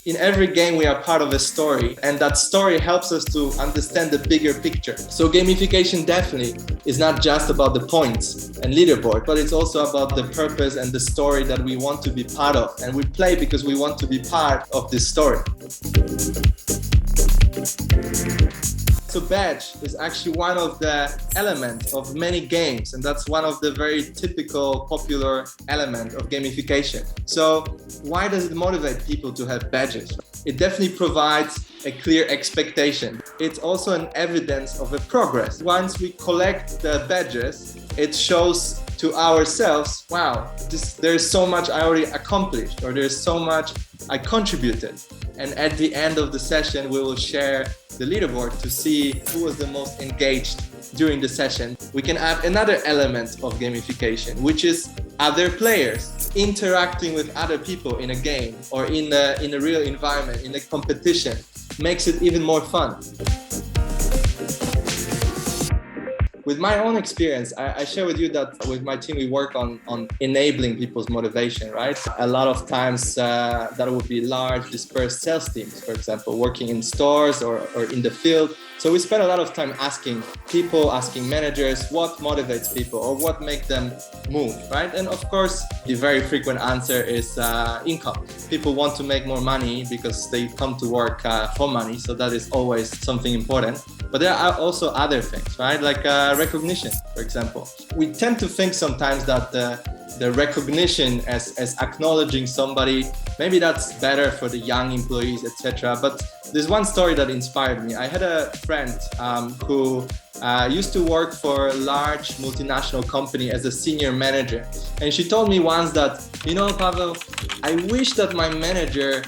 In every game, we are part of a story, and that story helps us to understand the bigger picture. So gamification definitely is not just about the points and leaderboard, but it's also about the purpose and the story that we want to be part of. And we play because we want to be part of this story. So badge is actually one of the elements of many games, and that's one of the very typical popular elements of gamification. So why does it motivate people to have badges? It definitely provides a clear expectation. It's also an evidence of a progress. Once we collect the badges, it shows to ourselves, wow, there's so much I already accomplished, or there's so much I contributed. And at the end of the session, we will share the leaderboard to see who was the most engaged during the session. We can add another element of gamification, which is other players interacting with other people in a game or in a real environment, in a competition, makes it even more fun. With my own experience, I share with you that with my team, we work on enabling people's motivation, right? A lot of times that would be large dispersed sales teams, for example, working in stores or in the field. So we spend a lot of time asking people, asking managers, what motivates people or what makes them move, right? And of course, the very frequent answer is income. People want to make more money because they come to work for money. So that is always something important. But there are also other things, right? Like recognition, for example. We tend to think sometimes that the recognition as acknowledging somebody, maybe that's better for the young employees, etc. But there's one story that inspired me. I had a friend who used to work for a large multinational company as a senior manager. And she told me once that, you know, Pawel, I wish that my manager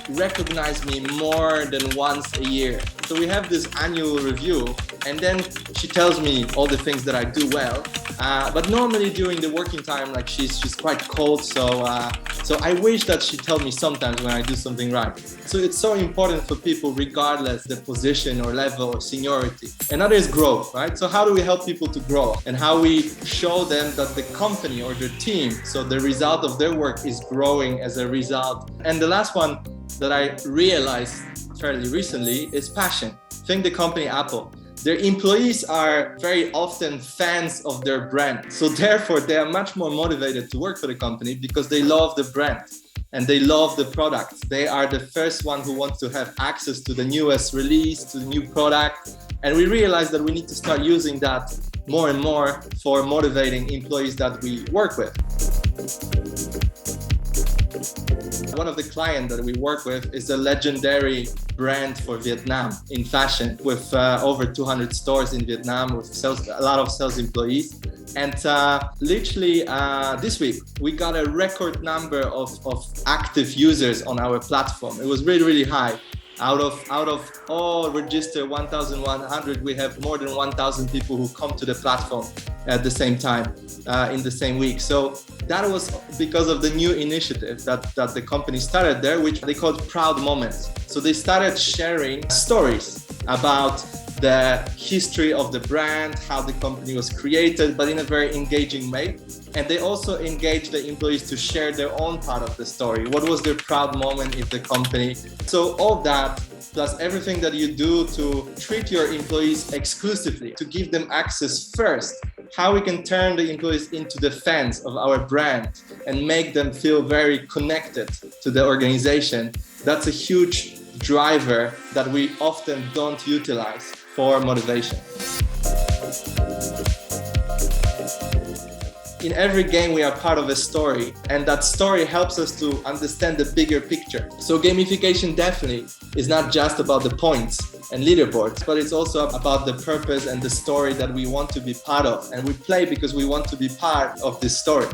recognized me more than once a year. So we have this annual review, and then she tells me all the things that I do well. But normally during the working time, like she's quite cold. So I wish that she tell me sometimes when I do something right. So it's so important for people, regardless the position or level or seniority. Another is growth, right? So how do we help people to grow, and how we show them that the company or their team, so the result of their work is growing as a result. And the last one that I realized fairly recently is passion. Think the company Apple. Their employees are very often fans of their brand. So therefore, they are much more motivated to work for the company because they love the brand and they love the products. They are the first one who wants to have access to the newest release, to the new product. And we realize that we need to start using that more and more for motivating employees that we work with. One of the clients that we work with is a legendary brand for Vietnam in fashion with over 200 stores in Vietnam with a lot of sales employees. And literally this week, we got a record number of active users on our platform. It was really, really high. Out of all registered 1,100, we have more than 1,000 people who come to the platform at the same time in the same week. So that was because of the new initiative that the company started there, which they called Proud Moments. So they started sharing stories about the history of the brand, how the company was created, but in a very engaging way. And they also engaged the employees to share their own part of the story. What was their proud moment in the company? So all that, plus everything that you do to treat your employees exclusively, to give them access first, how we can turn the employees into the fans of our brand and make them feel very connected to the organization. That's a huge driver that we often don't utilize for motivation. In every game, we are part of a story, and that story helps us to understand the bigger picture. So gamification definitely is not just about the points and leaderboards, but it's also about the purpose and the story that we want to be part of. And we play because we want to be part of this story.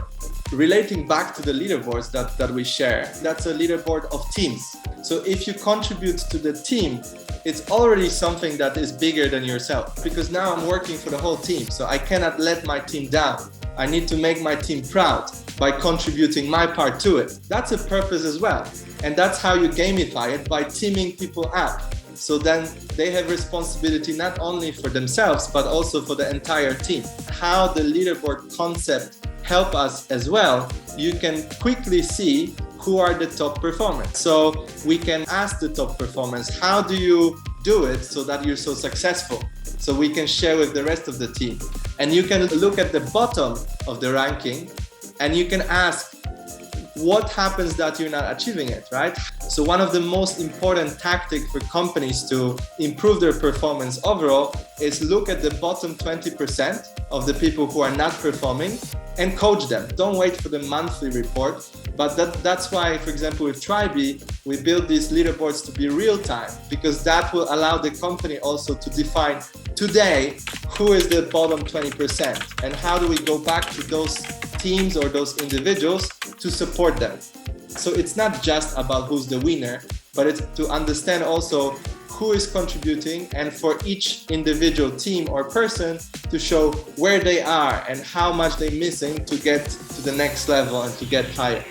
Relating back to the leaderboards that we share, that's a leaderboard of teams. So if you contribute to the team, it's already something that is bigger than yourself, because now I'm working for the whole team. So I cannot let my team down. I need to make my team proud by contributing my part to it. That's a purpose as well. And that's how you gamify it, by teaming people up. So then they have responsibility not only for themselves, but also for the entire team. How the leaderboard concept help us as well, you can quickly see who are the top performers. So we can ask the top performers, how do you do it so that you're so successful? So we can share with the rest of the team. And you can look at the bottom of the ranking and you can ask, what happens that you're not achieving it, right? So one of the most important tactics for companies to improve their performance overall is look at the bottom 20% of the people who are not performing and coach them. Don't wait for the monthly report. But that's why, for example, with Tribee, we build these leaderboards to be real time, because that will allow the company also to define today who is the bottom 20% and how do we go back to those teams or those individuals to support them. So it's not just about who's the winner, but it's to understand also who is contributing, and for each individual team or person to show where they are and how much they're missing to get to the next level and to get higher.